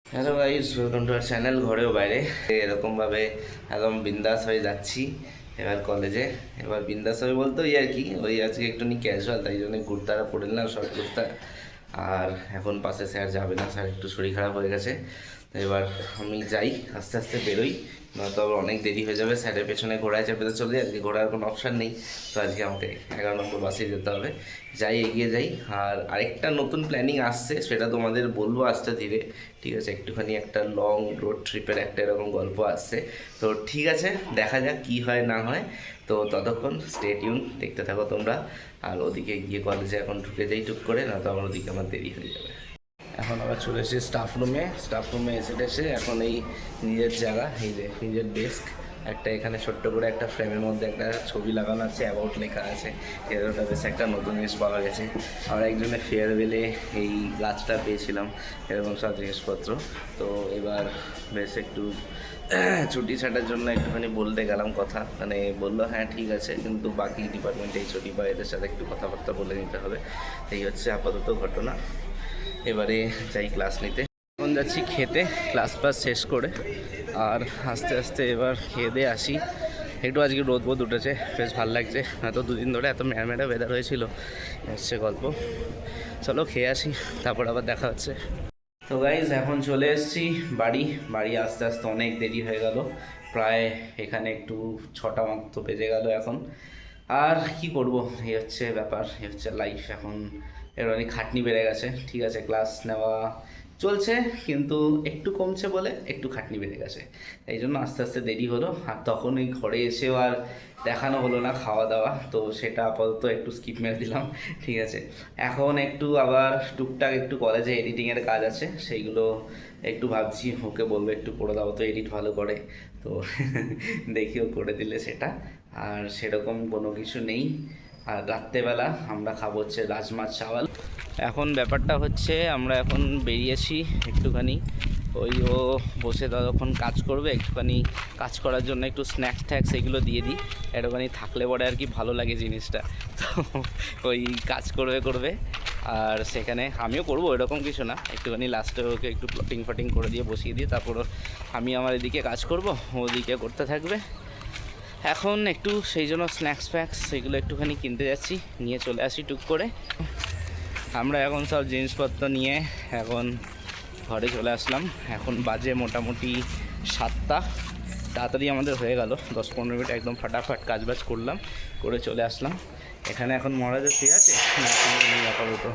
Hello guys, welcome to our channel ঘরেও বাইরে। এরকমভাবে একদম বিন্দাস হয়ে যাচ্ছি এবার কলেজে। এবার বিন্দাস হয়ে বলতে ওই আর কি, ওই আজকে একটু ক্যাজুয়াল, তাই জন্য কুর্তাটা পরে নিলাম, শর্ট কুর্তা। আর এখন পাশে স্যার যাবে না, স্যার একটু শরীর খারাপ হয়ে গেছে। তো এবার আমি যাই, আস্তে আস্তে বেরোই, নয়তো আবার অনেক দেরি হয়ে যাবে। স্যারের পেছনে ঘোড়ায় চেপে চলে, আজকে ঘোড়ার কোনো অপশান নেই। তো আজকে আমাকে 11 নম্বর বাসে যেতে হবে। যাই, এগিয়ে যাই। আর আরেকটা নতুন প্ল্যানিং আসছে, সেটা তোমাদের বলবো আস্তে ধীরে, ঠিক আছে? একটুখানি একটা লং রোড ট্রিপের একটা এরকম গল্প আসছে। তো ঠিক আছে, দেখা যাক কী হয় না হয়। তো ততক্ষণ স্টে টিউন, দেখতে থাকো তোমরা। আর ওদিকে গিয়ে কলেজে এখন ঢুকে যাই টুক করে, না তো আমার ওদিকে আমার দেরি হয়ে যাবে। এখন আবার চলে এসেছি স্টাফ রুমে এসে এখন এই নিজের জায়গা, এই যে নিজের ডেস্ক, একটা এখানে ছোট্ট করে একটা ফ্রেমের মধ্যে একটা ছবি লাগানো আছে, অ্যাবাউট লেখা আছে। এরটা বেশ একটা নতুন জিনিস পাওয়া গেছে। আমরা একজনের ফেয়ারওয়েলে এই গাছটা পেয়েছিলাম, এরকম সব জিনিসপত্র। তো এবার বেশ একটু ছুটি ছাটার জন্য একটুখানি বলতে গেলাম কথা, মানে বললো হ্যাঁ ঠিক আছে, কিন্তু বাকি ডিপার্টমেন্টে এই ছুটি বা এদের সাথে একটু কথাবার্তা বলে নিতে হবে। এই হচ্ছে আপাতত ঘটনা। এবারে যাই ক্লাস নিতে। এখন যাচ্ছি খেতে, ক্লাস শেষ করে। আর আস্তে আস্তে এবার খেয়ে দিয়ে আসি। একটু আজকে রোদ উঠেছে, বেশ ভালো লাগছে। এত দুদিন ধরে এত ম্যাড়মেড়া ওয়েদার হয়েছিল, এসছে গল্প। চলো খেয়ে আসি, তারপর আবার দেখা হচ্ছে। তো গাইজ, এখন চলে এসেছি বাড়ি আস্তে আস্তে অনেক দেরি হয়ে গেল, প্রায় এখানে একটু 6টা মতো বেজে গেল এখন। আর কি করব, এই হচ্ছে ব্যাপার, এই হচ্ছে লাইফ। এখন এর অনেক খাটনি বেড়ে গেছে, ঠিক আছে? ক্লাস নেওয়া চলছে, কিন্তু একটু কমছে বলে একটু খাটনি বেড়ে গেছে, এই জন্য আস্তে আস্তে দেরি হলো। আর তখন ওই ঘরে এসেও আর দেখানো হলো না খাওয়া দাওয়া, তো সেটা আপাতত একটু স্কিপ মেরে দিলাম, ঠিক আছে? এখন একটু আবার টুকটাক একটু কলেজে এডিটিংয়ের কাজ আছে, সেইগুলো একটু ভাবছি ওকে বলবো একটু করে দাও, তো এডিট ভালো করে, তো দেখিও করে দিলে সেটা। আর সেরকম কোনো কিছু নেই। আর রাত্রেবেলা আমরা খাবো হচ্ছে রাজমা চাওয়াল। এখন ব্যাপারটা হচ্ছে, আমরা এখন বেরিয়েছি একটুখানি, ওই ও বসে ততক্ষণ কাজ করবে, একটুখানি কাজ করার জন্য একটু স্ন্যাক্স ট্যাক্স এগুলো দিয়ে দিই, একটুখানি থাকলে পরে আর কি ভালো লাগে জিনিসটা। তো ওই কাজ করবে। আর সেখানে আমিও করবো, এরকম কিছু না, একটুখানি লাস্টে ওকে একটু প্লটিং ফটিং করে দিয়ে বসিয়ে দিয়ে তারপর আমি আমার এদিকে কাজ করব, ওদিকে করতে থাকবে। এখন একটু সেই জন্য স্ন্যাক্স ফ্যাক্স সেগুলো একটুখানি কিনতে যাচ্ছি, নিয়ে চলে আসি টুক করে। আমরা এখন সব জিনিসপত্র নিয়ে এখন ঘরে চলে আসলাম। এখন বাজে মোটামুটি 7টা, তাড়াতাড়ি আমাদের হয়ে গেল, 10-15 মিনিট একদম ফাটাফাট কাজবাজ করলাম, করে চলে আসলাম এখানে। এখন মহারাজা ঠিক আছে আপাতত।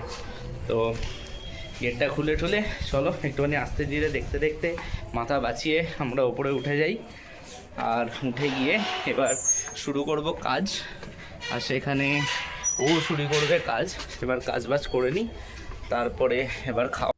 তো গেটটা খুলে ঠুলে চলো একটুখানি আস্তে ধীরে দেখতে দেখতে মাথা বাঁচিয়ে আমরা ওপরে উঠে যাই। আর উঠে গিয়ে এবার শুরু করব কাজ। আর সেখানে ও শুরু করবে কাজ, এবার কাজবাজ করে নিই, তারপরে এবার খাওয়া।